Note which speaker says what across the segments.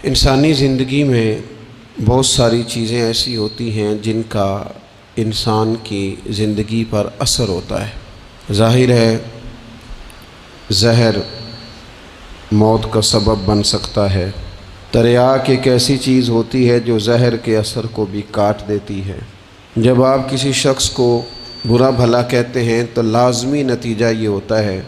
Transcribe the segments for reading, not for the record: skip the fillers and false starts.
Speaker 1: انسانی زندگی میں بہت ساری چیزیں ایسی ہوتی ہیں جن کا انسان کی زندگی پر اثر ہوتا ہے۔ ظاہر ہے زہر موت کا سبب بن سکتا ہے۔ تریاک ایک ایسی چیز ہوتی ہے جو زہر کے اثر کو بھی کاٹ دیتی ہے۔ جب آپ کسی شخص کو برا بھلا کہتے ہیں تو لازمی نتیجہ یہ ہوتا ہے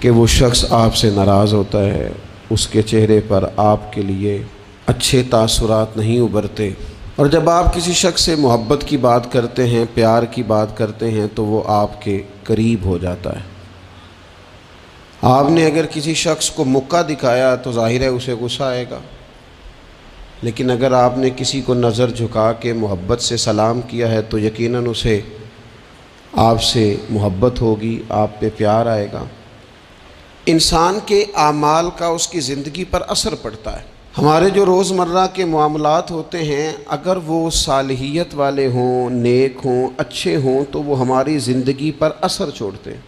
Speaker 1: کہ وہ شخص آپ سے ناراض ہوتا ہے، اس کے چہرے پر آپ کے لیے اچھے تاثرات نہیں ابھرتے۔ اور جب آپ کسی شخص سے محبت کی بات کرتے ہیں، پیار کی بات کرتے ہیں تو وہ آپ کے قریب ہو جاتا ہے۔ آپ نے اگر کسی شخص کو مکہ دکھایا تو ظاہر ہے اسے غصہ آئے گا، لیکن اگر آپ نے کسی کو نظر جھکا کے محبت سے سلام کیا ہے تو یقیناً اسے آپ سے محبت ہوگی، آپ پہ پیار آئے گا۔ انسان کے اعمال کا اس کی زندگی پر اثر پڑتا ہے۔ ہمارے جو روزمرہ کے معاملات ہوتے ہیں اگر وہ صالحیت والے ہوں، نیک ہوں، اچھے ہوں تو وہ ہماری زندگی پر اثر چھوڑتے ہیں۔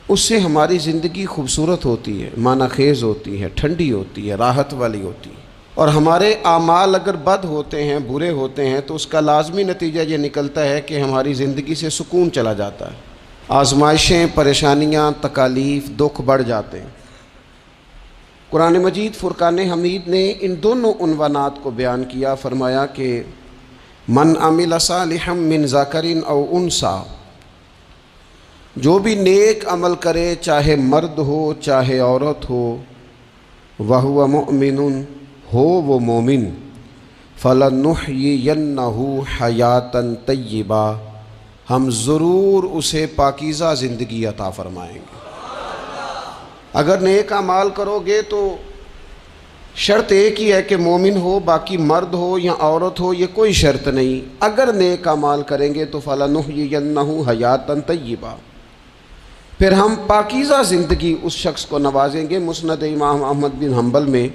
Speaker 1: اس سے ہماری زندگی خوبصورت ہوتی ہے، معنی خیز ہوتی ہے، ٹھنڈی ہوتی ہے، راحت والی ہوتی ہے۔ اور ہمارے اعمال اگر بد ہوتے ہیں، برے ہوتے ہیں تو اس کا لازمی نتیجہ یہ نکلتا ہے کہ ہماری زندگی سے سکون چلا جاتا ہے، آزمائشیں، پریشانیاں، تکالیف، دکھ بڑھ جاتے ہیں۔ قرآن مجید فرقان حمید نے ان دونوں عنوانات کو بیان کیا، فرمایا کہ من عمل صالحا من ذکر او انثی، جو بھی نیک عمل کرے چاہے مرد ہو چاہے عورت ہو، وہو مؤمن، ہو وہ مومن، فلنحیینہ حیاتا طیبہ، ہم ضرور اسے پاکیزہ زندگی عطا فرمائیں گے۔ اگر نیک اعمال کرو گے تو شرط ایک ہی ہے کہ مومن ہو، باقی مرد ہو یا عورت ہو یہ کوئی شرط نہیں۔ اگر نیک اعمال کریں گے تو فلنحیینہ حیاتا طیبہ، پھر ہم پاکیزہ زندگی اس شخص کو نوازیں گے۔ مسند امام احمد بن حنبل میں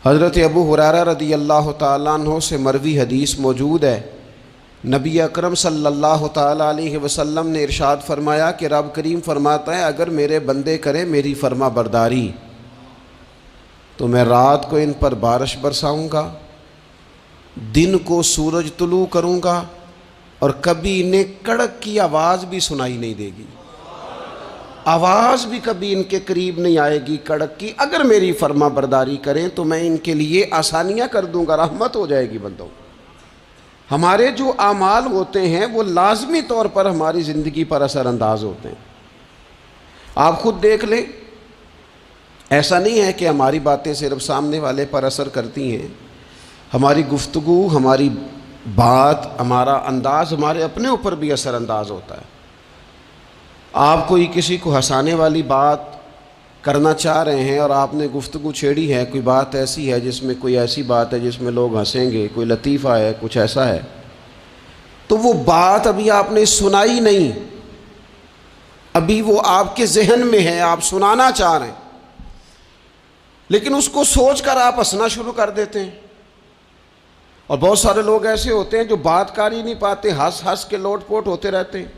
Speaker 1: حضرت ابو ہریرہ رضی اللہ تعالیٰ عنہ سے مروی حدیث موجود ہے، نبی اکرم صلی اللہ تعالیٰ علیہ وسلم نے ارشاد فرمایا کہ رب کریم فرماتا ہے اگر میرے بندے کریں میری فرما برداری تو میں رات کو ان پر بارش برساؤں گا، دن کو سورج طلوع کروں گا، اور کبھی انہیں کڑک کی آواز بھی سنائی نہیں دے گی، آواز بھی کبھی ان کے قریب نہیں آئے گی کڑک کی۔ اگر میری فرما برداری کریں تو میں ان کے لیے آسانیاں کر دوں گا، رحمت ہو جائے گی بندوں۔ ہمارے جو اعمال ہوتے ہیں وہ لازمی طور پر ہماری زندگی پر اثر انداز ہوتے ہیں۔ آپ خود دیکھ لیں، ایسا نہیں ہے کہ ہماری باتیں صرف سامنے والے پر اثر کرتی ہیں، ہماری گفتگو، ہماری بات، ہمارا انداز ہمارے اپنے اوپر بھی اثر انداز ہوتا ہے۔ آپ کوئی کسی کو ہنسانے والی بات کرنا چاہ رہے ہیں اور آپ نے گفتگو چھیڑی ہے، کوئی بات ایسی ہے جس میں کوئی ایسی بات ہے جس میں لوگ ہنسیں گے، کوئی لطیفہ ہے، کچھ ایسا ہے، تو وہ بات ابھی آپ نے سنائی نہیں، ابھی وہ آپ کے ذہن میں ہے، آپ سنانا چاہ رہے ہیں، لیکن اس کو سوچ کر آپ ہنسنا شروع کر دیتے ہیں۔ اور بہت سارے لوگ ایسے ہوتے ہیں جو بات کر ہی نہیں پاتے، ہنس ہنس کے لوٹ پوٹ ہوتے رہتے ہیں۔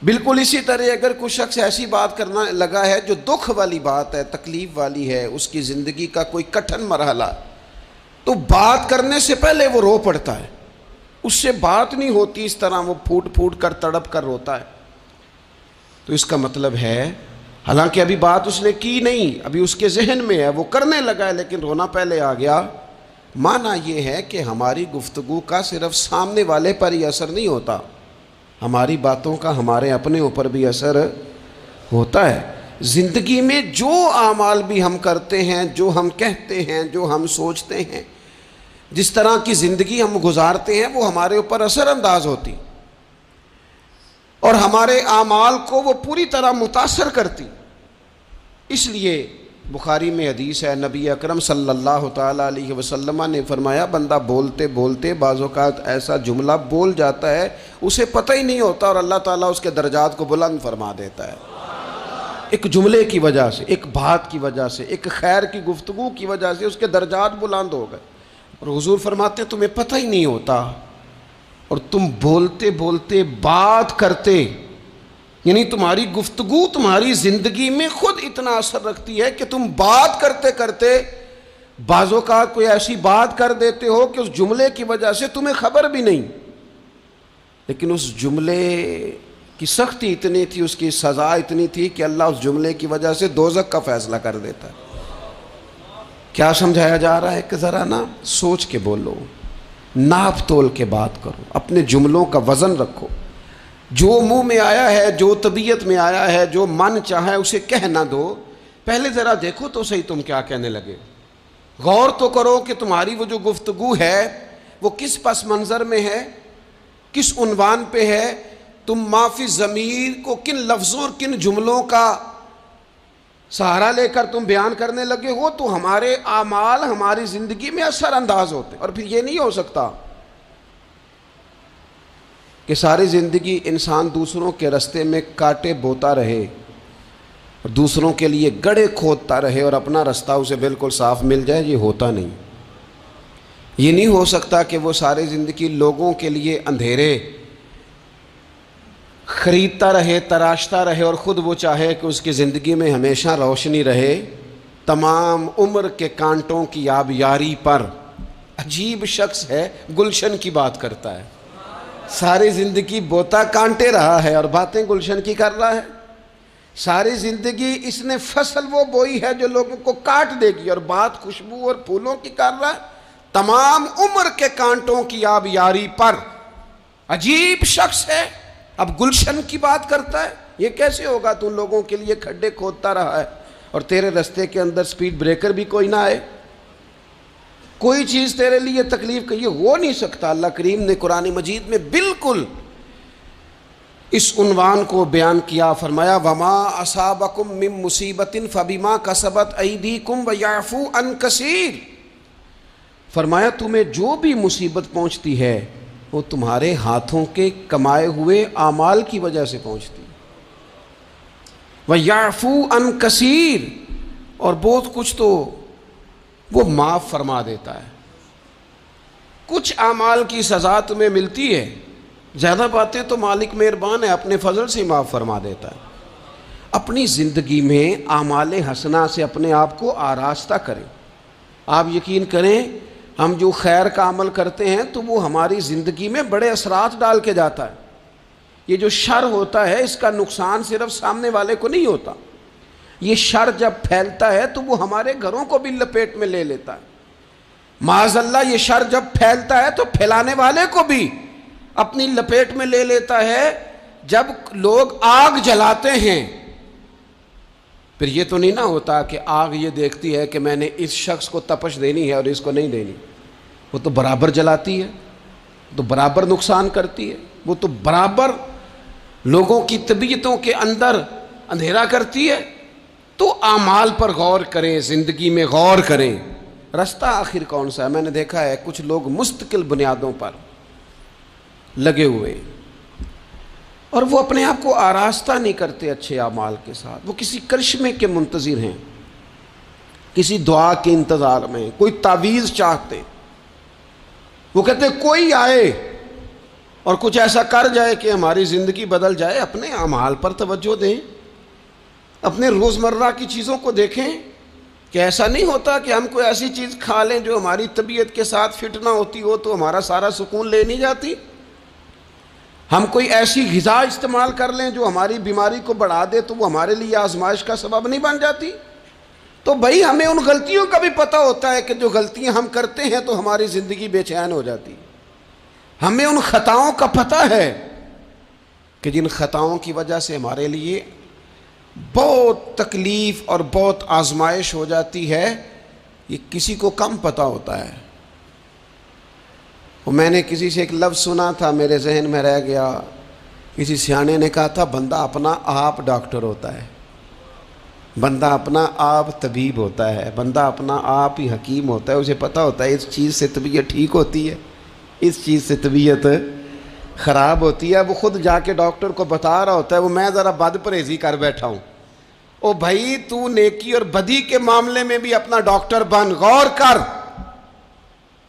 Speaker 1: بالکل اسی طرح اگر کوئی شخص ایسی بات کرنا لگا ہے جو دکھ والی بات ہے، تکلیف والی ہے، اس کی زندگی کا کوئی کٹھن مرحلہ، تو بات کرنے سے پہلے وہ رو پڑتا ہے، اس سے بات نہیں ہوتی، اس طرح وہ پھوٹ پھوٹ کر تڑپ کر روتا ہے۔ تو اس کا مطلب ہے حالانکہ ابھی بات اس نے کی نہیں، ابھی اس کے ذہن میں ہے، وہ کرنے لگا ہے لیکن رونا پہلے آ گیا۔ معنی یہ ہے کہ ہماری گفتگو کا صرف سامنے والے پر ہی اثر نہیں ہوتا، ہماری باتوں کا ہمارے اپنے اوپر بھی اثر ہوتا ہے۔ زندگی میں جو اعمال بھی ہم کرتے ہیں، جو ہم کہتے ہیں، جو ہم سوچتے ہیں، جس طرح کی زندگی ہم گزارتے ہیں وہ ہمارے اوپر اثر انداز ہوتی اور ہمارے اعمال کو وہ پوری طرح متاثر کرتی۔ اس لیے بخاری میں حدیث ہے، نبی اکرم صلی اللہ تعالیٰ علیہ وسلم نے فرمایا بندہ بولتے بولتے بعض اوقات ایسا جملہ بول جاتا ہے اسے پتہ ہی نہیں ہوتا اور اللہ تعالیٰ اس کے درجات کو بلند فرما دیتا ہے، ایک جملے کی وجہ سے، ایک بات کی وجہ سے، ایک خیر کی گفتگو کی وجہ سے اس کے درجات بلند ہو گئے۔ اور حضور فرماتے ہیں تمہیں پتہ ہی نہیں ہوتا اور تم بولتے بولتے بات کرتے، یعنی تمہاری گفتگو تمہاری زندگی میں خود اتنا اثر رکھتی ہے کہ تم بات کرتے کرتے بعض اوقات کوئی ایسی بات کر دیتے ہو کہ اس جملے کی وجہ سے تمہیں خبر بھی نہیں، لیکن اس جملے کی سختی اتنی تھی، اس کی سزا اتنی تھی کہ اللہ اس جملے کی وجہ سے دوزخ کا فیصلہ کر دیتا ہے۔ کیا سمجھایا جا رہا ہے کہ ذرا نا سوچ کے بولو، ناپ تول کے بات کرو، اپنے جملوں کا وزن رکھو، جو منہ میں آیا ہے، جو طبیعت میں آیا ہے، جو من چاہے اسے کہہ نہ دو، پہلے ذرا دیکھو تو صحیح تم کیا کہنے لگے، غور تو کرو کہ تمہاری وہ جو گفتگو ہے وہ کس پس منظر میں ہے، کس عنوان پہ ہے، تم معافی ضمیر کو کن لفظوں اور کن جملوں کا سہارا لے کر تم بیان کرنے لگے ہو، تو ہمارے اعمال ہماری زندگی میں اثر انداز ہوتے ہیں۔ اور پھر یہ نہیں ہو سکتا کہ ساری زندگی انسان دوسروں کے رستے میں کانٹے بوتا رہے اور دوسروں کے لیے گڑھے کھودتا رہے اور اپنا رستہ اسے بالکل صاف مل جائے۔ یہ ہوتا نہیں۔ یہ نہیں ہو سکتا کہ وہ ساری زندگی لوگوں کے لیے اندھیرے خریدتا رہے، تراشتا رہے، اور خود وہ چاہے کہ اس کی زندگی میں ہمیشہ روشنی رہے۔ تمام عمر کے کانٹوں کی آبیاری پر عجیب شخص ہے، گلشن کی بات کرتا ہے، ساری زندگی بوتا کانٹے رہا ہے اور باتیں گلشن کی کر رہا ہے۔ ساری زندگی اس نے فصل وہ بوئی ہے جو لوگوں کو کاٹ دے گی، اور بات خوشبو اور پھولوں کی کر رہا ہے۔ تمام عمر کے کانٹوں کی آبیاری پر عجیب شخص ہے، اب گلشن کی بات کرتا ہے۔ یہ کیسے ہوگا؟ تو ان لوگوں کے لیے کھڈے کھودتا رہا ہے اور تیرے رستے کے اندر سپیڈ بریکر بھی کوئی نہ آئے، کوئی چیز تیرے لیے تکلیف کا، یہ ہو نہیں سکتا۔ اللہ کریم نے قرآن مجید میں بالکل اس عنوان کو بیان کیا، فرمایا وما اصابکم من مصیبت فبما کسبت ایدیکم ویعفو عن کثیر، فرمایا تمہیں جو بھی مصیبت پہنچتی ہے وہ تمہارے ہاتھوں کے کمائے ہوئے اعمال کی وجہ سے پہنچتی ہے۔ وَيَعْفُو عَنْ كَثِيرٍ، اور بہت کچھ تو وہ معاف فرما دیتا ہے۔ کچھ اعمال کی سزا تمہیں ملتی ہے، زیادہ باتیں تو مالک مہربان ہے، اپنے فضل سے معاف فرما دیتا ہے۔ اپنی زندگی میں اعمال حسنہ سے اپنے آپ کو آراستہ کریں۔ آپ یقین کریں، ہم جو خیر کا عمل کرتے ہیں تو وہ ہماری زندگی میں بڑے اثرات ڈال کے جاتا ہے۔ یہ جو شر ہوتا ہے اس کا نقصان صرف سامنے والے کو نہیں ہوتا، یہ شر جب پھیلتا ہے تو وہ ہمارے گھروں کو بھی لپیٹ میں لے لیتا ہے۔ معاذ اللہ، یہ شر جب پھیلتا ہے تو پھیلانے والے کو بھی اپنی لپیٹ میں لے لیتا ہے۔ جب لوگ آگ جلاتے ہیں پھر یہ تو نہیں نہ ہوتا کہ آگ یہ دیکھتی ہے کہ میں نے اس شخص کو تپش دینی ہے اور اس کو نہیں دینی، وہ تو برابر جلاتی ہے، تو برابر نقصان کرتی ہے، وہ تو برابر لوگوں کی طبیعتوں کے اندر اندھیرا کرتی ہے۔ تو اعمال پر غور کریں، زندگی میں غور کریں، رستہ آخر کون سا ہے۔ میں نے دیکھا ہے کچھ لوگ مستقل بنیادوں پر لگے ہوئے اور وہ اپنے آپ کو آراستہ نہیں کرتے اچھے اعمال کے ساتھ، وہ کسی کرشمے کے منتظر ہیں، کسی دعا کے انتظار میں، کوئی تعویذ چاہتے۔ وہ کہتے ہیں کوئی آئے اور کچھ ایسا کر جائے کہ ہماری زندگی بدل جائے۔ اپنے اعمال پر توجہ دیں، اپنے روزمرہ کی چیزوں کو دیکھیں کہ ایسا نہیں ہوتا کہ ہم کوئی ایسی چیز کھا لیں جو ہماری طبیعت کے ساتھ فٹ نہ ہوتی ہو تو ہمارا سارا سکون لے نہیں جاتی۔ ہم کوئی ایسی غذا استعمال کر لیں جو ہماری بیماری کو بڑھا دے تو وہ ہمارے لیے آزمائش کا سبب نہیں بن جاتی۔ تو بھائی ہمیں ان غلطیوں کا بھی پتہ ہوتا ہے کہ جو غلطیاں ہم کرتے ہیں تو ہماری زندگی بے چین ہو جاتی۔ ہمیں ان خطاؤں کا پتہ ہے کہ جن خطاؤں کی وجہ سے ہمارے لیے بہت تکلیف اور بہت آزمائش ہو جاتی ہے، یہ کسی کو کم پتہ ہوتا ہے۔ میں نے کسی سے ایک لفظ سنا تھا، میرے ذہن میں رہ گیا، کسی سیانے نے کہا تھا بندہ اپنا آپ ڈاکٹر ہوتا ہے، بندہ اپنا آپ طبیب ہوتا ہے، بندہ اپنا آپ ہی حکیم ہوتا ہے۔ اسے پتہ ہوتا ہے اس چیز سے طبیعت ٹھیک ہوتی ہے، اس چیز سے طبیعت خراب ہوتی ہے۔ وہ خود جا کے ڈاکٹر کو بتا رہا ہوتا ہے، وہ میں ذرا بد پرہیزی کر بیٹھا ہوں۔ او بھائی تو نیکی اور بدی کے معاملے میں بھی اپنا ڈاکٹر بن، غور کر۔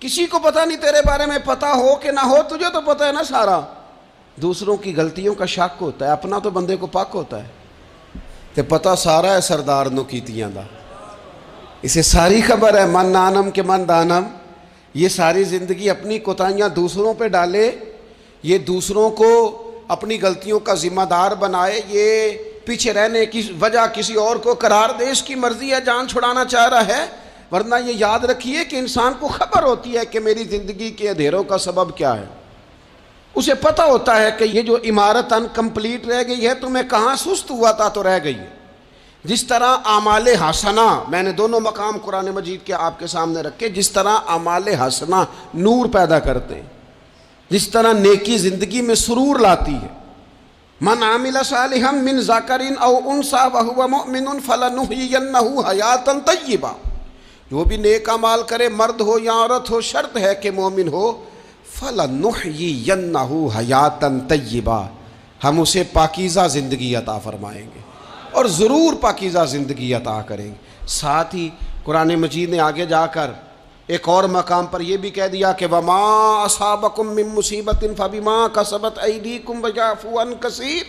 Speaker 1: کسی کو پتہ نہیں تیرے بارے میں، پتہ ہو کہ نہ ہو تجھے تو پتہ ہے نا سارا۔ دوسروں کی غلطیوں کا شک ہوتا ہے، اپنا تو بندے کو پاک ہوتا ہے۔ تے پتہ سارا ہے سردار نو کیتیاں دا، اسے ساری خبر ہے من نانم کے من دانم. یہ ساری زندگی اپنی کوتاہیاں دوسروں پہ ڈالے, یہ دوسروں کو اپنی غلطیوں کا ذمہ دار بنائے, یہ پیچھے رہنے کی وجہ کسی اور کو قرار دے. اس کی مرضی ہے, جان چھڑانا چاہ رہا ہے. ورنہ یہ یاد رکھیے کہ انسان کو خبر ہوتی ہے کہ میری زندگی کے اندھیروں کا سبب کیا ہے. اسے پتہ ہوتا ہے کہ یہ جو عمارت انکمپلیٹ رہ گئی ہے تو میں کہاں سست ہوا تھا تو رہ گئی ہے. جس طرح اعمال حسنہ, میں نے دونوں مقام قرآن مجید کے آپ کے سامنے رکھے, جس طرح اعمال حسنہ نور پیدا کرتے ہیں, جس طرح نیکی زندگی میں سرور لاتی ہے. من عامل صالحا من ذکر او انثی وهو مؤمن فلنحیینہ حیاتا طیبہ. جو بھی نیک اعمال کرے, مرد ہو یا عورت ہو, شرط ہے کہ مومن ہو. فلنحیینہ حیاتا طیبہ, ہم اسے پاکیزہ زندگی عطا فرمائیں گے, اور ضرور پاکیزہ زندگی عطا کریں گے. ساتھ ہی قرآن مجید نے آگے جا کر ایک اور مقام پر یہ بھی کہہ دیا کہ وَمَا أَصَابَكُم مِّن مُّصِيبَةٍ فَبِمَا كَسَبَتْ أَيْدِيكُمْ وَيَعْفُو عَن كَثِيرٍ.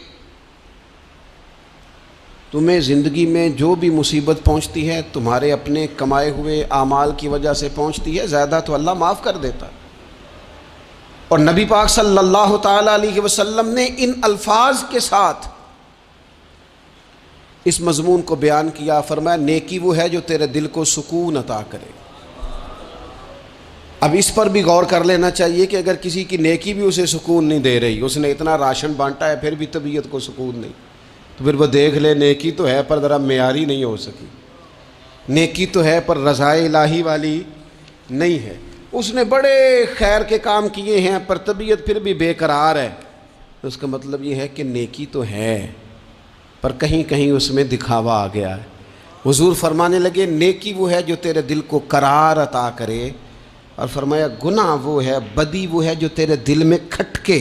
Speaker 1: تمہیں زندگی میں جو بھی مصیبت پہنچتی ہے تمہارے اپنے کمائے ہوئے اعمال کی وجہ سے پہنچتی ہے, زیادہ تو اللہ معاف کر دیتا ہے. اور نبی پاک صلی اللہ تعالیٰ علیہ وسلم نے ان الفاظ کے ساتھ اس مضمون کو بیان کیا. فرمایا نیکی وہ ہے جو تیرے دل کو سکون عطا کرے. اب اس پر بھی غور کر لینا چاہیے کہ اگر کسی کی نیکی بھی اسے سکون نہیں دے رہی, اس نے اتنا راشن بانٹا ہے پھر بھی طبیعت کو سکون نہیں, تو پھر وہ دیکھ لے نیکی تو ہے پر ذرا معیاری نہیں ہو سکی, نیکی تو ہے پر رضائے الہی والی نہیں ہے. اس نے بڑے خیر کے کام کیے ہیں پر طبیعت پھر بھی بے قرار ہے. اس کا مطلب یہ ہے کہ نیکی تو ہے پر کہیں کہیں اس میں دکھاوا آ گیا ہے. حضور فرمانے لگے نیکی وہ ہے جو تیرے دل کو قرار عطا کرے, اور فرمایا گناہ وہ ہے, بدی وہ ہے جو تیرے دل میں کھٹکے,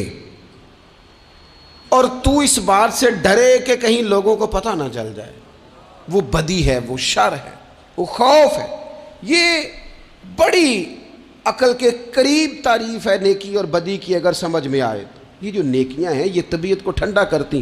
Speaker 1: اور تو اس بات سے ڈرے کہ کہیں لوگوں کو پتہ نہ چل جائے. وہ بدی ہے, وہ شر ہے, وہ خوف ہے. یہ بڑی عقل کے قریب تعریف ہے نیکی اور بدی کی اگر سمجھ میں آئے تو. یہ جو نیکیاں ہیں یہ طبیعت کو ٹھنڈا کرتی